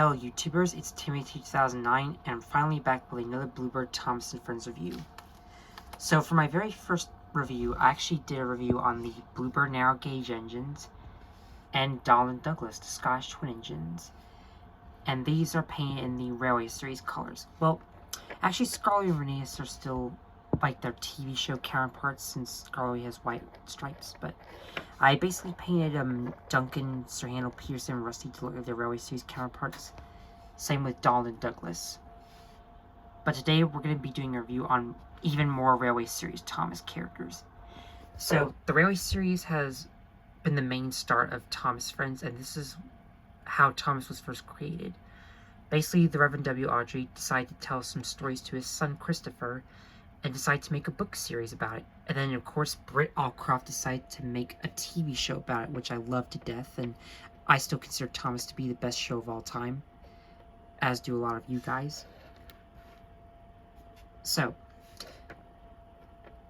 Hello YouTubers, it's Timmy2009 and I'm finally back with another Bluebird Thomas & Friends review. So for my very first review, I actually did a review on the Bluebird narrow gauge engines and Donald Douglas, the Scottish twin engines. And these are painted in the Railway Series colors. Well, actually Scarlet and Rheneas are still like their TV show counterparts since Scarlet has white stripes, but I basically painted Duncan, Sir Handel, Peterson, and Rusty to look like their Railway Series counterparts. Same with Donald and Douglas. But today we're going to be doing a review on even more Railway Series Thomas characters. So the Railway Series has been the main start of Thomas Friends, and this is how Thomas was first created. Basically, the Reverend W. Awdry decided to tell some stories to his son Christopher, and decided to make a book series about it. And then, of course, Britt Allcroft decided to make a TV show about it, which I love to death, and I still consider Thomas to be the best show of all time, as do a lot of you guys. So,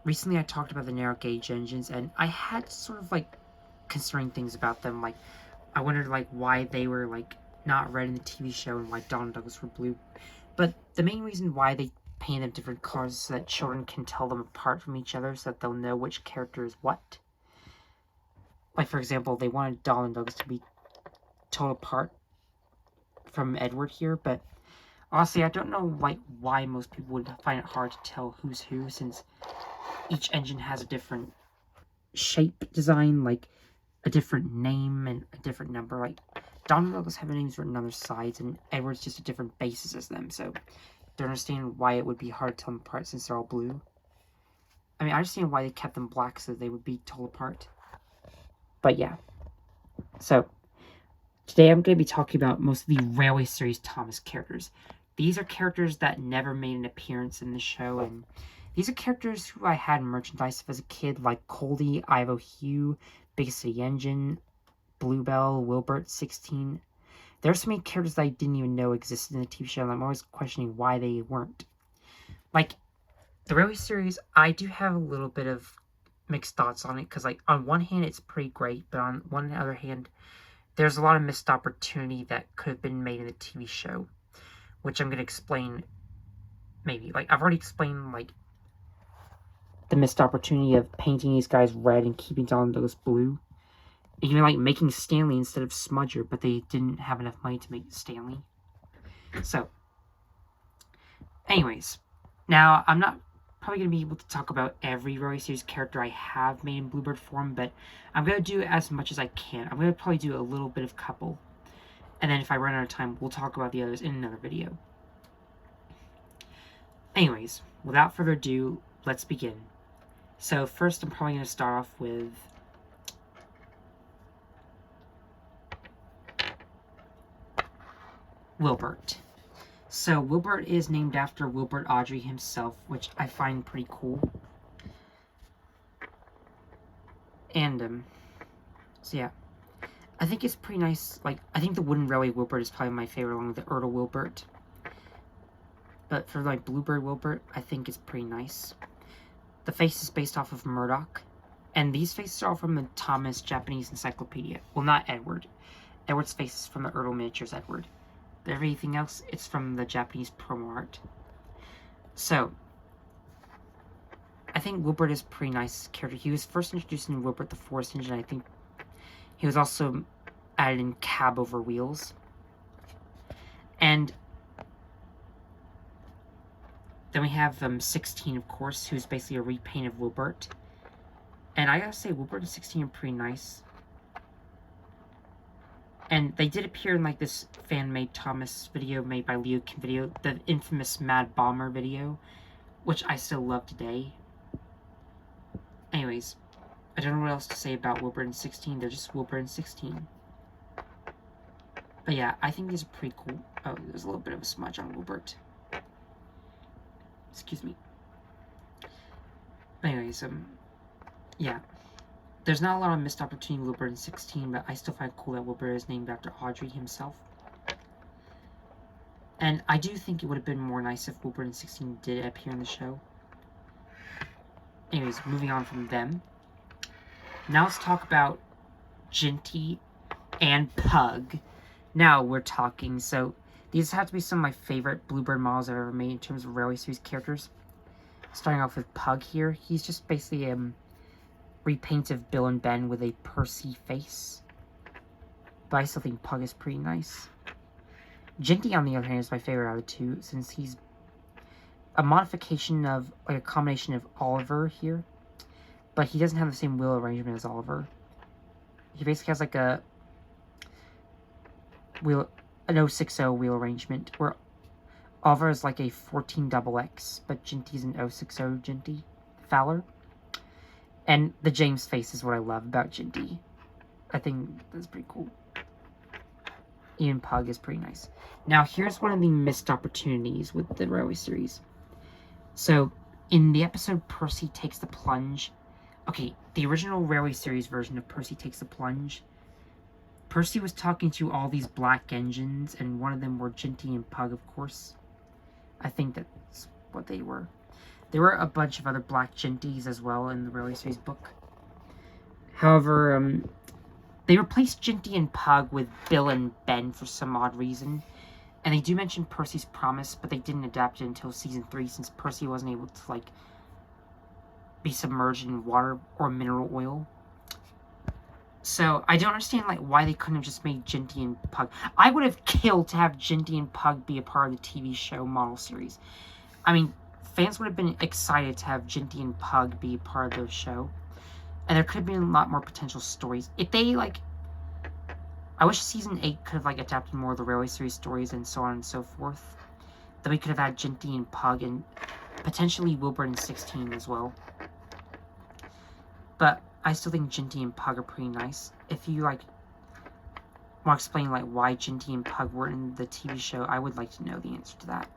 recently I talked about the narrow gauge engines, and I had sort of, concerning things about them, I wondered, why they were, not red in the TV show and why Donald and Douglas were blue. But the main reason why they paint them different colors so that children can tell them apart from each other so that they'll know which character is what. Like, for example, they wanted Donald and Douglas to be told apart from Edward here, but honestly, I don't know, why most people would find it hard to tell who's who, since each engine has a different shape design, a different name and a different number. Donald and Douglas have their names written on their sides, and Edward's just a different basis as them, so don't understand why it would be hard to tell them apart since they're all blue. I mean, I understand why they kept them black so they would be told apart. But yeah. So, today I'm going to be talking about most of the Railway Series Thomas characters. These are characters that never made an appearance in the show, and these are characters who I had merchandise of as a kid, like Coldy, Ivo Hue, Bixby Engine, Bluebell, Wilbert, 16. There are so many characters that I didn't even know existed in the TV show, and I'm always questioning why they weren't. The Railway Series, I do have a little bit of mixed thoughts on it, because, on one hand, it's pretty great, but on one other hand, there's a lot of missed opportunity that could have been made in the TV show, which I'm going to explain, maybe. I've already explained, the missed opportunity of painting these guys red and keeping Donald and Douglas blue. Even, making Stanley instead of Smudger, but they didn't have enough money to make Stanley. So, anyways, now, I'm not probably going to be able to talk about every Railway Series character I have made in Bluebird form, but I'm going to do as much as I can. I'm going to probably do a little bit of couple, and then if I run out of time, we'll talk about the others in another video. Anyways, without further ado, let's begin. So, first, I'm probably going to start off with Wilbert. So, Wilbert is named after Wilbert Awdry himself, which I find pretty cool. And, so yeah. I think it's pretty nice. I think the wooden railway Wilbert is probably my favorite, along with the Ertl Wilbert. But for, Bluebird Wilbert, I think it's pretty nice. The face is based off of Murdoch. And these faces are all from the Thomas Japanese Encyclopedia. Well, not Edward. Edward's face is from the Ertl Miniatures Edward. But everything else, it's from the Japanese promo art. So, I think Wilbert is a pretty nice character. He was first introduced in Wilbert the Forest Engine. I think he was also added in Cab Over Wheels. And then we have 16, of course, who's basically a repaint of Wilbert. And I gotta say, Wilbert and 16 are pretty nice. And they did appear in, this fan-made Thomas video made by Leo Kim video, the infamous Mad Bomber video, which I still love today. Anyways, I don't know what else to say about Wilbert and 16, they're just Wilbert and 16. But yeah, I think these are pretty cool. Oh, there's a little bit of a smudge on Wilbert. Excuse me. But anyways, yeah. There's not a lot of missed opportunity with Wilbert in 16, but I still find it cool that Wilbert is named after Awdry himself. And I do think it would have been more nice if Wilbert in 16 did appear in the show. Anyways, moving on from them. Now let's talk about Ginti and Pug. Now we're talking. So these have to be some of my favorite Bluebird models I've ever made in terms of Railway Series characters. Starting off with Pug here. He's just basically repaint of Bill and Ben with a Percy face. But I still think Pug is pretty nice. Ginti, on the other hand, is my favorite out of the two, since he's a modification of, like, a combination of Oliver here. But he doesn't have the same wheel arrangement as Oliver. He basically has, like, an 060 wheel arrangement, where Oliver is like a 14XX, but Ginti's an 060 Ginti Fowler. And the James face is what I love about Ginti. I think that's pretty cool. Even Pug is pretty nice. Now, here's one of the missed opportunities with the Railway Series. So, in the episode Percy Takes the Plunge, okay, the original Railway Series version of Percy Takes the Plunge, Percy was talking to all these black engines, and one of them were Ginti and Pug, of course. I think that's what they were. There were a bunch of other black Gintis as well in the Railway Series book. However, they replaced Ginti and Pug with Bill and Ben for some odd reason. And they do mention Percy's promise, but they didn't adapt it until season 3, since Percy wasn't able to, like, be submerged in water or mineral oil. So, I don't understand, like, why they couldn't have just made Ginti and Pug. I would have killed to have Ginti and Pug be a part of the TV show model series. I mean, fans would have been excited to have Ginti and Pug be a part of the show. And there could have been a lot more potential stories. If they, like... I wish season 8 could have, like, adapted more of the Railway Series stories and so on and so forth. Then we could have had Ginti and Pug and potentially Wilbert in 16 as well. But I still think Ginti and Pug are pretty nice. If you, like, want to explain, like, why Ginti and Pug were in the TV show, I would like to know the answer to that.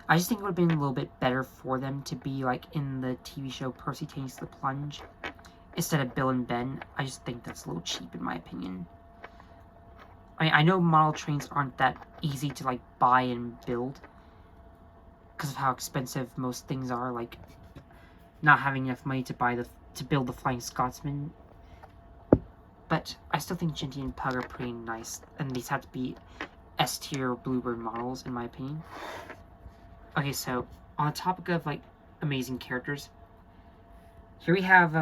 I just think it would have been a little bit better for them to be, like, in the TV show Percy Takes the Plunge instead of Bill and Ben. I just think that's a little cheap, in my opinion. I mean, I know model trains aren't that easy to, like, buy and build because of how expensive most things are, like, not having enough money to build the Flying Scotsman. But I still think Ginti and Pug are pretty nice, and these have to be S-tier Bluebird models, in my opinion. Okay, so, on the topic of, like, amazing characters, here we have,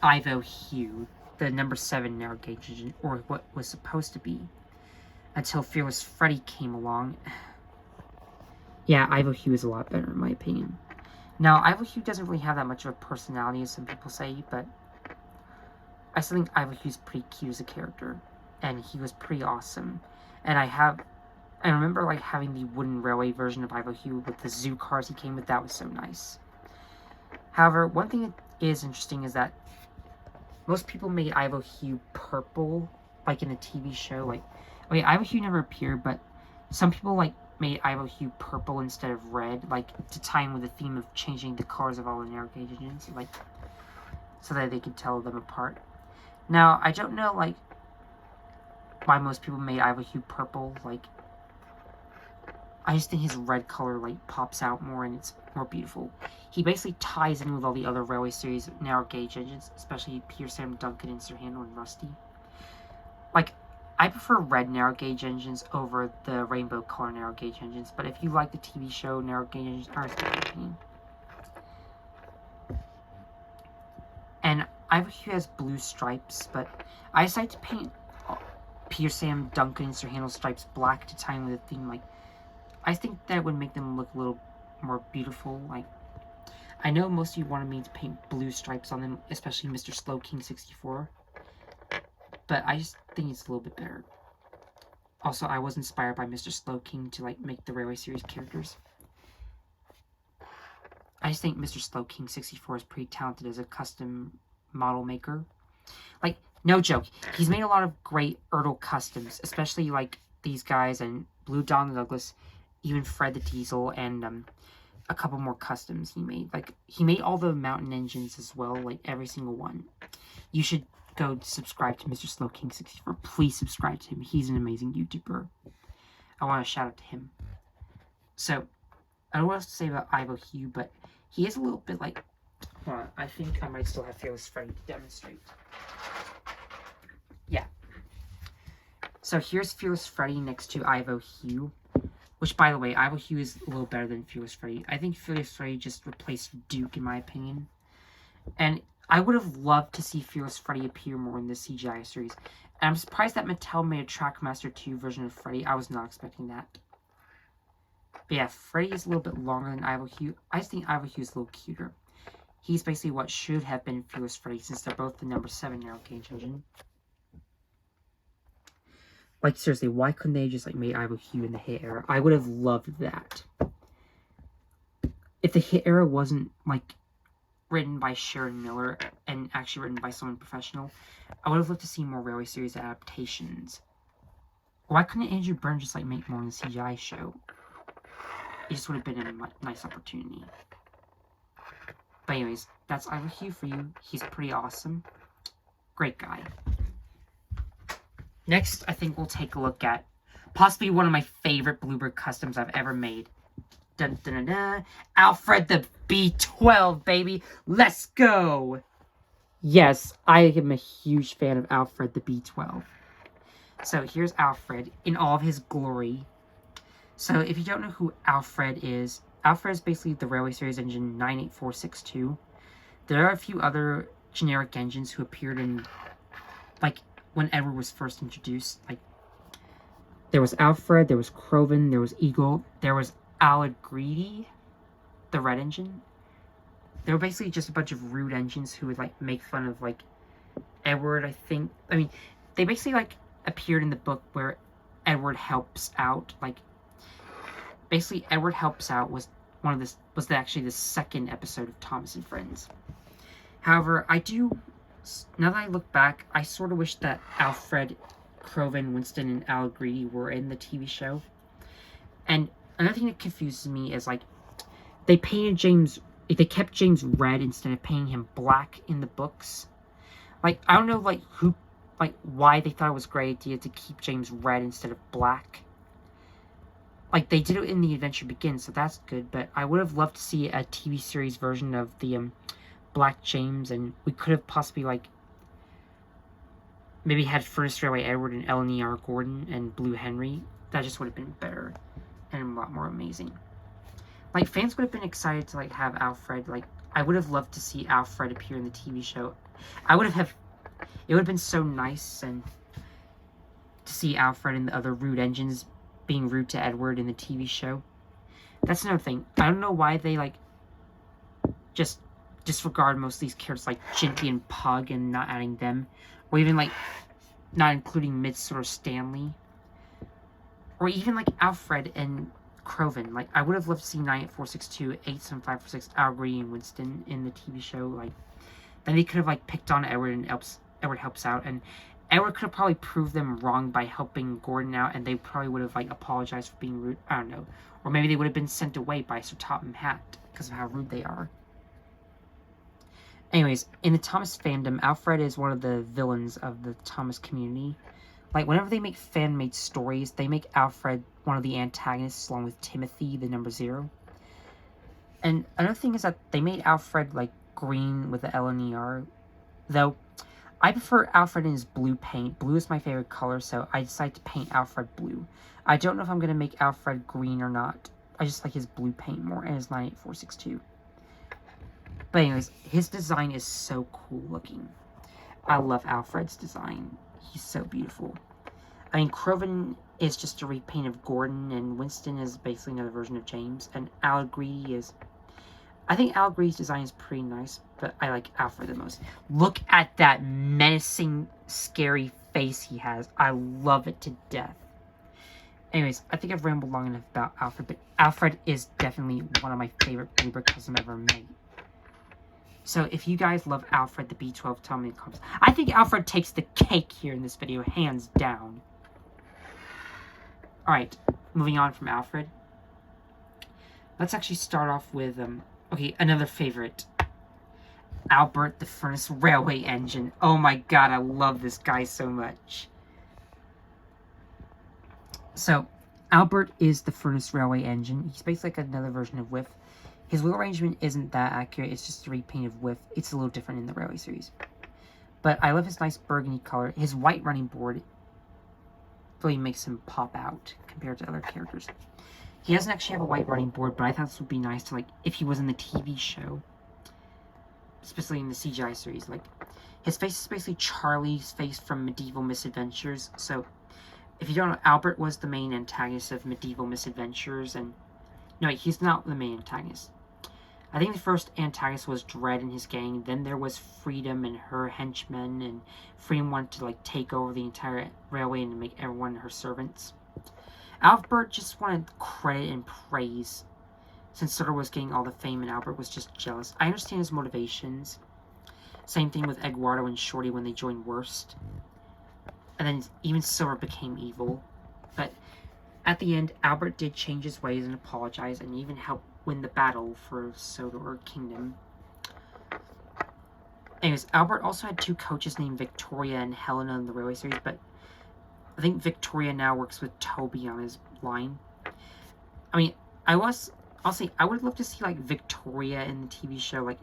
Ivo Hue, the number 7 narrow gauge engine, or what was supposed to be, until Fearless Freddy came along. Yeah, Ivo Hue is a lot better, in my opinion. Now, Ivo Hue doesn't really have that much of a personality, as some people say, but I still think Ivo Hue's pretty cute as a character, and he was pretty awesome. And I remember, like, having the wooden railway version of Ivo Hue with the zoo cars he came with. That was so nice. However, one thing that is interesting is that most people made Ivo Hue purple, like in the TV show. Like, okay, Ivo Hue never appeared, but some people, like, made Ivo Hue purple instead of red, like, to tie in with the theme of changing the colors of all the narrow gauge engines, like, so that they could tell them apart. Now, I don't know, like, why most people made Ivo Hue purple. Like, I just think his red color, like, pops out more and it's more beautiful. He basically ties in with all the other Railway Series narrow gauge engines, especially Peter, Sam, Duncan, and Sir Handel and Rusty. Like, I prefer red narrow gauge engines over the rainbow color narrow gauge engines, but if you like the TV show narrow gauge engines, I respect your opinion. And Ivo Hue has blue stripes, but I decided to paint Peter, Sam, Duncan, and Sir Handel stripes black to tie in with the theme. Like, I think that would make them look a little more beautiful. Like, I know most of you wanted me to paint blue stripes on them, especially Mr. Slow King 64. But I just think it's a little bit better. Also, I was inspired by Mr. Slow King to, like, make the Railway Series characters. I just think Mr. Slow King 64 is pretty talented as a custom model maker. Like, no joke, he's made a lot of great Ertl customs, especially, like, these guys and Blue Don Douglas, even Fred the Diesel, and a couple more customs he made. Like, he made all the mountain engines as well, like, every single one. You should go subscribe to Mr. Slow King 64. Please subscribe to him. He's an amazing YouTuber. I want to shout out to him. So, I don't know what else to say about Ivo Hue, but he is a little bit like... Hold on, I think I might still have Fearless Freddy to demonstrate. Yeah. So here's Fearless Freddy next to Ivo Hue. Which, by the way, Ivo Hue is a little better than Fearless Freddy. I think Fearless Freddy just replaced Duke, in my opinion. And I would have loved to see Fearless Freddy appear more in this CGI series. And I'm surprised that Mattel made a Trackmaster 2 version of Freddy. I was not expecting that. But yeah, Freddy is a little bit longer than Ivo Hue. I just think Ivo Hue is a little cuter. He's basically what should have been Fearless Freddy, since they're both the number 7 narrow gauge engine. Like, seriously, why couldn't they just, like, made Ivo Hue in the Hit era? I would have loved that. If the Hit era wasn't, like, written by Sharon Miller and actually written by someone professional, I would have loved to see more Railway Series adaptations. Why couldn't Andrew Byrne just, like, make more in the CGI show? It just would have been a nice opportunity. But anyways, that's Ivo Hue for you. He's pretty awesome. Great guy. Next, I think we'll take a look at possibly one of my favorite Bluebird customs I've ever made. Dun, dun, dun, dun. Alfred the B-12, baby. Let's go. Yes, I am a huge fan of Alfred the B-12. So here's Alfred in all of his glory. So if you don't know who Alfred is basically the Railway Series engine 98462. There are a few other generic engines who appeared in, like, when Edward was first introduced. Like, there was Alfred, there was Croven, there was Eagle, there was Allegredy, the red engine. They were basically just a bunch of rude engines who would, like, make fun of, like, Edward, I think. I mean, they basically, like, appeared in the book where Edward helps out. Like, basically, Edward Helps Out was actually the second episode of Thomas and Friends. However, now that I look back, I sort of wish that Alfred, Croven, Winston, and Allegredy were in the TV show. And another thing that confuses me is, like, they kept James red instead of painting him black in the books. Like, I don't know, like, why they thought it was a great idea to keep James red instead of black. Like, they did it in The Adventure Begins, so that's good, but I would have loved to see a TV series version of the, Black James, and we could have possibly, like, maybe had Furnace Railway Edward and L&ER Gordon and Blue Henry. That just would have been better and a lot more amazing. Like, fans would have been excited to, like, have Alfred. Like, I would have loved to see Alfred appear in the TV show. It would have been so nice and to see Alfred and the other rude engines being rude to Edward in the TV show. That's another thing. I don't know why they, like, just disregard most of these characters like Ginti and Pug and not adding them, or even, like, not including Midst or Stanley, or even, like, Alfred and Croven. Like, I would have loved to see 98462, 87546, Allegredy, and Winston in the TV show. Like, then they could have, like, picked on Edward and Edward Helps Out, and Edward could have probably proved them wrong by helping Gordon out, and they probably would have, like, apologized for being rude. I don't know. Or maybe they would have been sent away by Sir Topham Hatt because of how rude they are. Anyways, in the Thomas fandom, Alfred is one of the villains of the Thomas community. Like, whenever they make fan-made stories, they make Alfred one of the antagonists along with Timothy, the number 0. And another thing is that they made Alfred, like, green with the L&ER. Though, I prefer Alfred in his blue paint. Blue is my favorite color, so I decided to paint Alfred blue. I don't know if I'm going to make Alfred green or not. I just like his blue paint more, and his 98462. But anyways, his design is so cool looking. I love Alfred's design. He's so beautiful. I mean, Croven is just a repaint of Gordon, and Winston is basically another version of James, and Allegredy is... I think Allegredy's design is pretty nice, but I like Alfred the most. Look at that menacing, scary face he has. I love it to death. Anyways, I think I've rambled long enough about Alfred, but Alfred is definitely one of my favorite Bluebird customs ever made. So if you guys love Alfred the B-12, tell me in the comments. I think Alfred takes the cake here in this video, hands down. Alright, moving on from Alfred. Let's actually start off with, okay, another favorite. Albert the Furnace Railway Engine. Oh my god, I love this guy so much. So, Albert is the Furnace Railway Engine. He's basically like another version of Whiff. His wheel arrangement isn't that accurate. It's just a repaint of Whiff. It's a little different in the Railway series. But I love his nice burgundy color. His white running board really makes him pop out compared to other characters. He doesn't actually have a white running board, but I thought this would be nice to, like, if he was in the TV show, especially in the CGI series. Like, his face is basically Charlie's face from Medieval Misadventures. So, if you don't know, Albert was the main antagonist of Medieval Misadventures, and no, he's not the main antagonist. I think the first antagonist was Dread and his gang. Then there was Freedom and her henchmen, and Freedom wanted to, like, take over the entire railway and make everyone her servants. Albert just wanted credit and praise, since Sutter was getting all the fame and Albert was just jealous. I understand his motivations. Same thing with Eduardo and Shorty when they joined Worst. And then even Silver became evil. But at the end, Albert did change his ways and apologize, and even helped win the battle for Sodor Kingdom. Anyways, Albert also had 2 coaches named Victoria and Helena in the Railway series, but I think Victoria now works with Toby on his line. I mean, I'll say, I would love to see, like, Victoria in the TV show, like,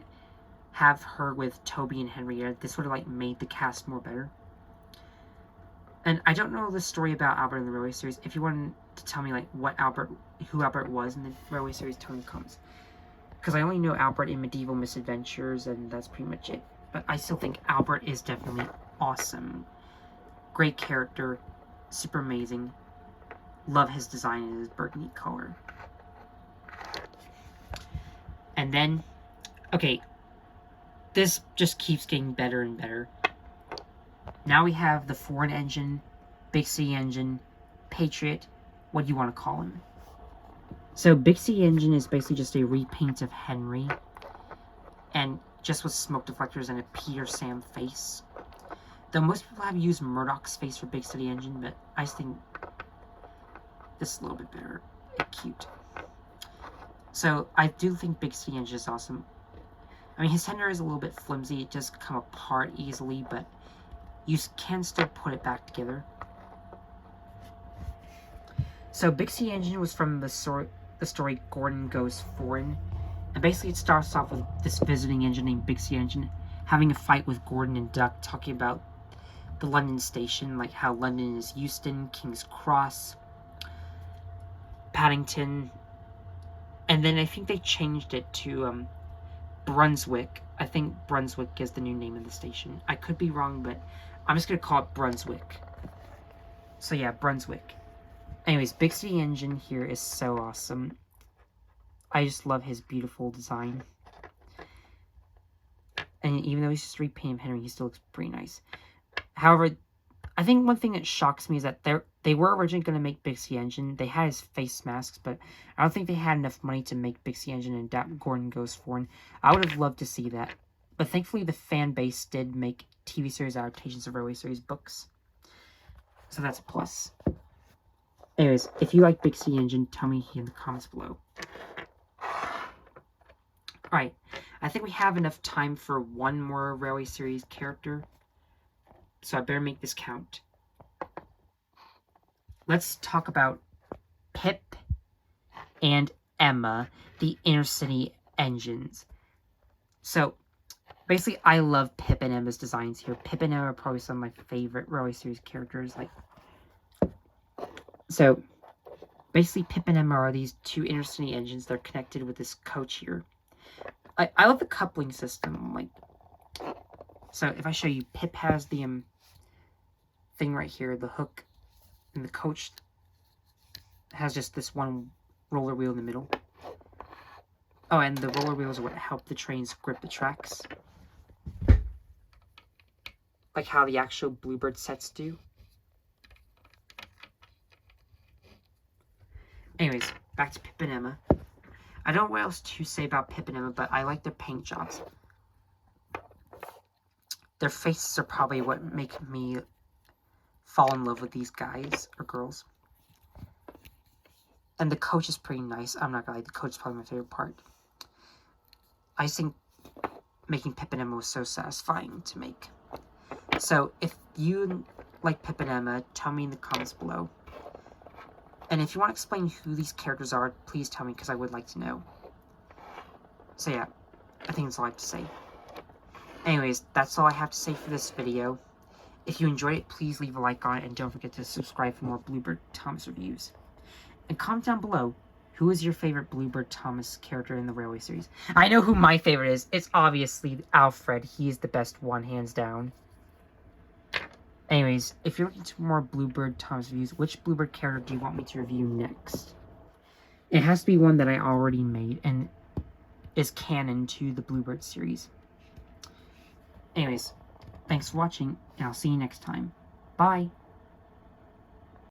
have her with Toby and Henrietta. This would have, like, made the cast more better. And I don't know the story about Albert in the Railway series. If you wanted to tell me, like, who Albert was in the Railway series, tell me in the comments. Because I only know Albert in Medieval Misadventures, and that's pretty much it. But I still think Albert is definitely awesome. Great character. Super amazing. Love his design and his burgundy color. And then, okay, this just keeps getting better and better. Now we have the Foreign Engine, Bixby Engine, Patriot, what do you want to call him? So Bixby Engine is basically just a repaint of Henry, and just with smoke deflectors and a Peter Sam face. Though most people have used Murdoch's face for Bixby Engine, but I just think this is a little bit better and cute. So I do think Bixby Engine is awesome. I mean, his tender is a little bit flimsy, it does come apart easily, but you can still put it back together. So Bixby Engine was from the story Gordon Goes Foreign. And basically it starts off with this visiting engine named Bixby Engine having a fight with Gordon and Duck, talking about the London station, like how London is Euston, King's Cross, Paddington, and then I think they changed it to Brunswick. I think Brunswick is the new name of the station. I could be wrong, but I'm just going to call it Brunswick. So yeah, Brunswick. Anyways, Bixby Engine here is so awesome. I just love his beautiful design. And even though he's just repainted Henry, he still looks pretty nice. However, I think one thing that shocks me is that they were originally going to make Bixby Engine. They had his face masks, but I don't think they had enough money to make Bixby Engine and adapt Gordon Goes Foreign. I would have loved to see that. But thankfully, the fan base did make TV series adaptations of Railway series books. So that's a plus. Anyways, if you like Bixby Engine, tell me in the comments below. Alright, I think we have enough time for one more Railway series character. So I better make this count. Let's talk about Pip and Emma, the Intercity engines. So, basically, I love Pip and Emma's designs here. Pip and Emma are probably some of my favorite Railway series characters. So, basically, Pip and Emma are these 2 Intercity engines. They're connected with this coach here. I love the coupling system. So if I show you, Pip has the thing right here, the hook, and the coach has just this one roller wheel in the middle. Oh, and the roller wheels are what help the trains grip the tracks. Like how the actual Bluebird sets do. Anyways, back to Pip and Emma. I don't know what else to say about Pip and Emma, but I like their paint jobs. Their faces are probably what make me fall in love with these guys or girls. And the coach is pretty nice. I'm not gonna lie, the coach is probably my favorite part. I just think making Pip and Emma was so satisfying to make. So if you like Pip and Emma, tell me in the comments below. And if you want to explain who these characters are, please tell me, because I would like to know. So yeah, I think that's all I have to say. Anyways, that's all I have to say for this video. If you enjoyed it, please leave a like on it, and don't forget to subscribe for more Bluebird Thomas reviews. And comment down below, who is your favorite Bluebird Thomas character in the Railway series? I know who my favorite is. It's obviously Alfred. He is the best one, hands down. Anyways, if you're looking for more Bluebird Thomas reviews, which Bluebird character do you want me to review next? It has to be one that I already made and is canon to the Bluebird series. Anyways, thanks for watching, and I'll see you next time. Bye!